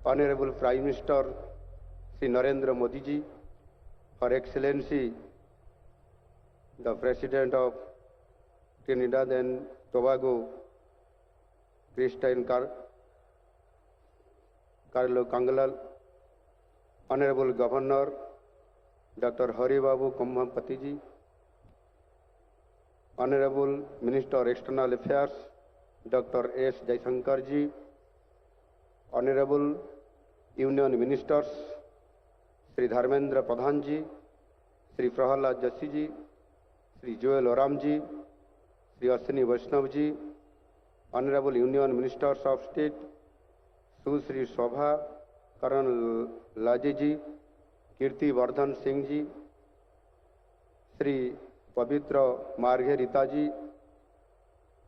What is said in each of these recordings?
Honorable Prime Minister Sri Narendra Modi ji, Her Excellency the President of Trinidad and Tobago, Christine Carlo Kangalal, Honorable Governor Dr. Hari Babu Kumbhampati ji, Honorable Minister External Affairs Dr. S. Jaishankar ji, Honorable Union Ministers Sri Dharmendra Pradhan ji, Sri Prahalad Joshi ji, Sri Joel Oram ji, Sri Ashwini Vaishnav ji, Honorable Union Ministers of State Sri Shobha Karan Laje ji, Kirti Vardhan Singh ji, Sri Pavitra Margherita ji,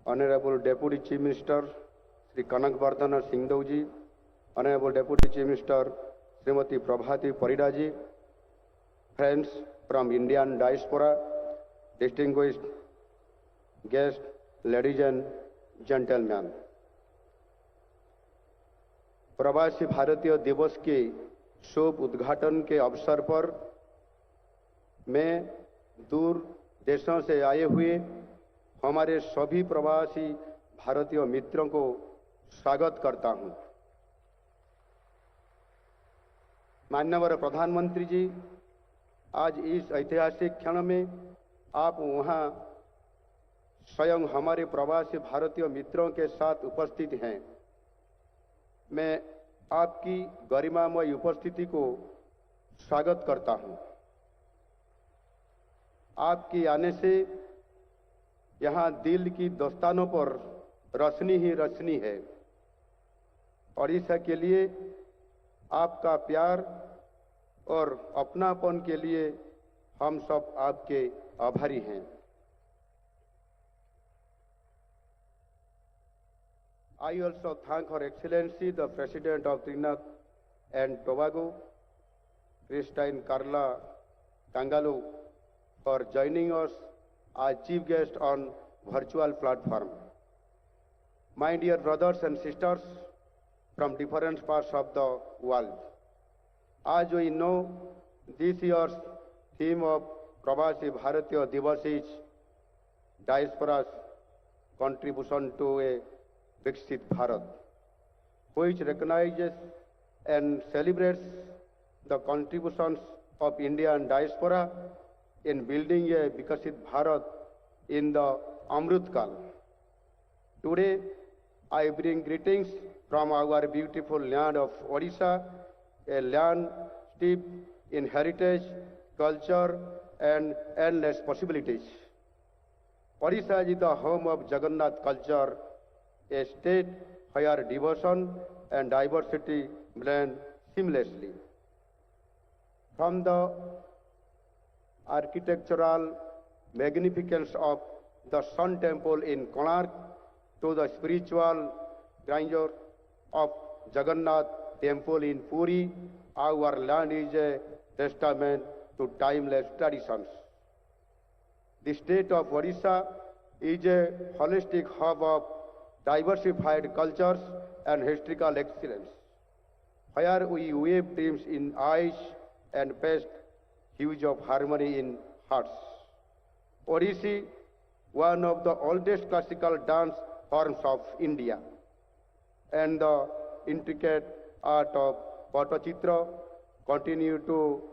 Honorable Deputy Chief Minister Sri Kanak Vardhana Singhdeu ji, Honorable Deputy Chief Minister Srimati Prabhati Parida ji, friends from Indian diaspora, distinguished guests, ladies and gentlemen. प्रवासी भारतीय दिवस के शुभ उद्घाटन के अवसर पर मैं दूर देशों से आए हुए हमारे सभी प्रवासी भारतीय मित्रों को स्वागत करता हूं। माननीय प्रधानमंत्री जी, आज इस ऐतिहासिक क्षण में आप वहां स्वयं हमारे प्रवासी भारतीय मित्रों के साथ उपस्थित हैं। मैं आपकी गरिमामय उपस्थिति को स्वागत करता हूं। आपके आने से यहां दिल की दस्तानों पर रोशनी ही रोशनी है। ओडिशा के लिए आपका प्यार और अपनापन के लिए हम सब आपके आभारी हैं। I also thank Her Excellency the President of Trinidad and Tobago, Christine Carla Kangaloo, for joining us as chief guest on virtual platform. My dear brothers and sisters from different parts of the world, as we know, this year's theme of Pravasi Bharatiya Divas is Diaspora's contribution to a Viksit Bharat, which recognizes and celebrates the contributions of Indian diaspora in building a Vikasit Bharat in the Amrit Kal. Today, I bring greetings from our beautiful land of Odisha, a land steeped in heritage, culture, and endless possibilities. Odisha is the home of Jagannath culture, a state where devotion and diversity blend seamlessly. From the architectural magnificence of the Sun Temple in Konark to the spiritual grandeur of Jagannath Temple in Puri, our land is a testament to timeless traditions. The state of Odisha is a holistic hub of diversified cultures and historical excellence, where we weave dreams in eyes and paste hues of harmony in hearts. Odissi, one of the oldest classical dance forms of India, and the intricate art of Patachitra continue to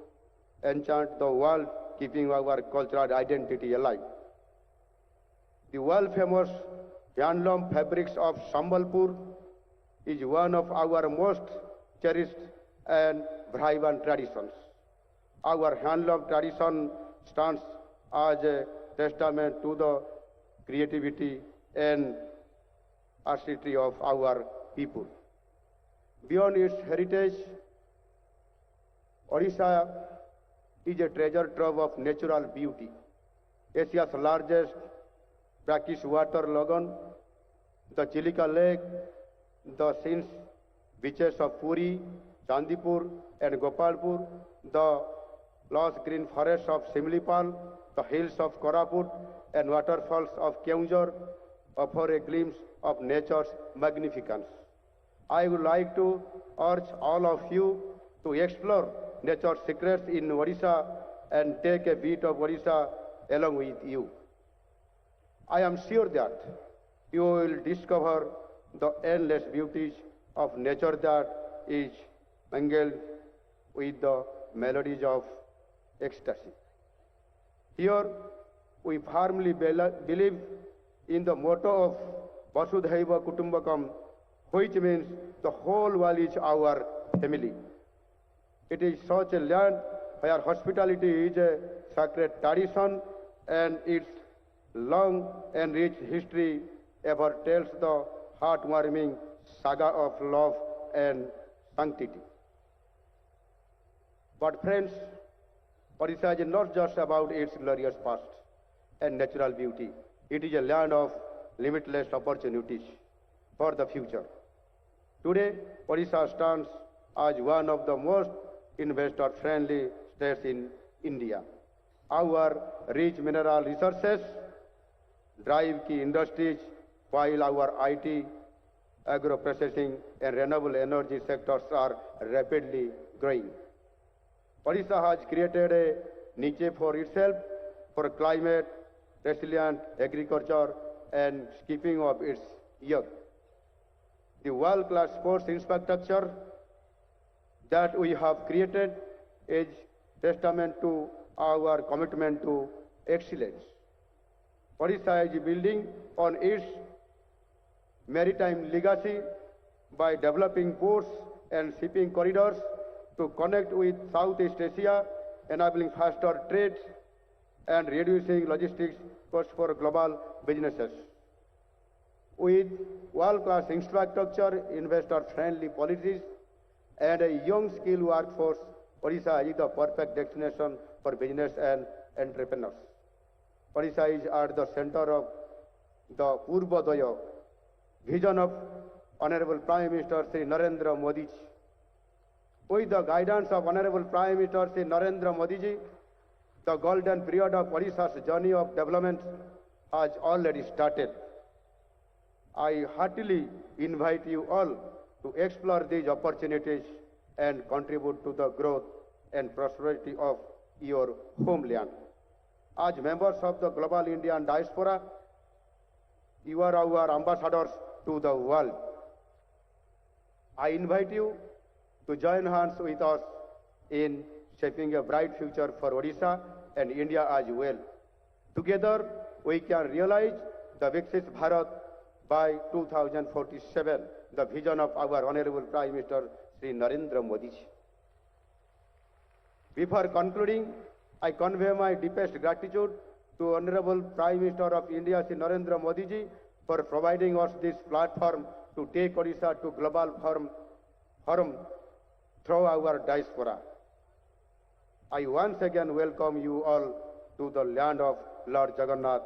enchant the world, keeping our cultural identity alive. The world-famous handloom fabrics of Sambalpur is one of our most cherished and vibrant traditions. Our handloom tradition stands as a testament to the creativity and artistry of our people. Beyond its heritage, Odisha is a treasure trove of natural beauty. Asia's largest brackish water lagoon, the Chilika Lake, the scenic beaches of Puri, Chandipur, and Gopalpur, the lush green forests of Simlipal, the hills of Koraput, and waterfalls of Keonjhar offer a glimpse of nature's magnificence. I would like to urge all of you to explore nature's secrets in Odisha and take a bit of Odisha along with you. I am sure that you will discover the endless beauties of nature that is mingled with the melodies of ecstasy. Here, we firmly believe in the motto of Vasudhaiva Kutumbakam, which means the whole world is our family. It is such a land where hospitality is a sacred tradition and its long and rich history ever tells the heartwarming saga of love and sanctity. But friends, Odisha is not just about its glorious past and natural beauty. It is a land of limitless opportunities for the future. Today, Odisha stands as one of the most investor-friendly states in India. Our rich mineral resources drive key industries, while our IT, agro-processing, and renewable energy sectors are rapidly growing. Odisha has created a niche for itself for climate, resilient agriculture, and keeping of its youth. The world-class sports infrastructure that we have created is testament to our commitment to excellence. Odisha is building on its maritime legacy by developing ports and shipping corridors to connect with Southeast Asia, enabling faster trade and reducing logistics costs for global businesses. With world-class infrastructure, investor-friendly policies, and a young skilled workforce, Odisha is the perfect destination for business and entrepreneurs. Odisha is at the center of the Purvodaya vision of Honorable Prime Minister Sri Narendra Modi ji. With the guidance of Honorable Prime Minister Sri Narendra Modi ji, the golden period of Odisha's journey of development has already started. I heartily invite you all to explore these opportunities and contribute to the growth and prosperity of your homeland. As members of the global Indian diaspora, you are our ambassadors to the world. I invite you to join hands with us in shaping a bright future for Odisha and India as well. Together, we can realize the Viksit Bharat by 2047, the vision of our Honorable Prime Minister Sri Narendra Modi ji. Before concluding, I convey my deepest gratitude to Honorable Prime Minister of India Sri Narendra Modi ji for providing us this platform to take Odisha to global forum through our diaspora. I once again welcome you all to the land of Lord Jagannath.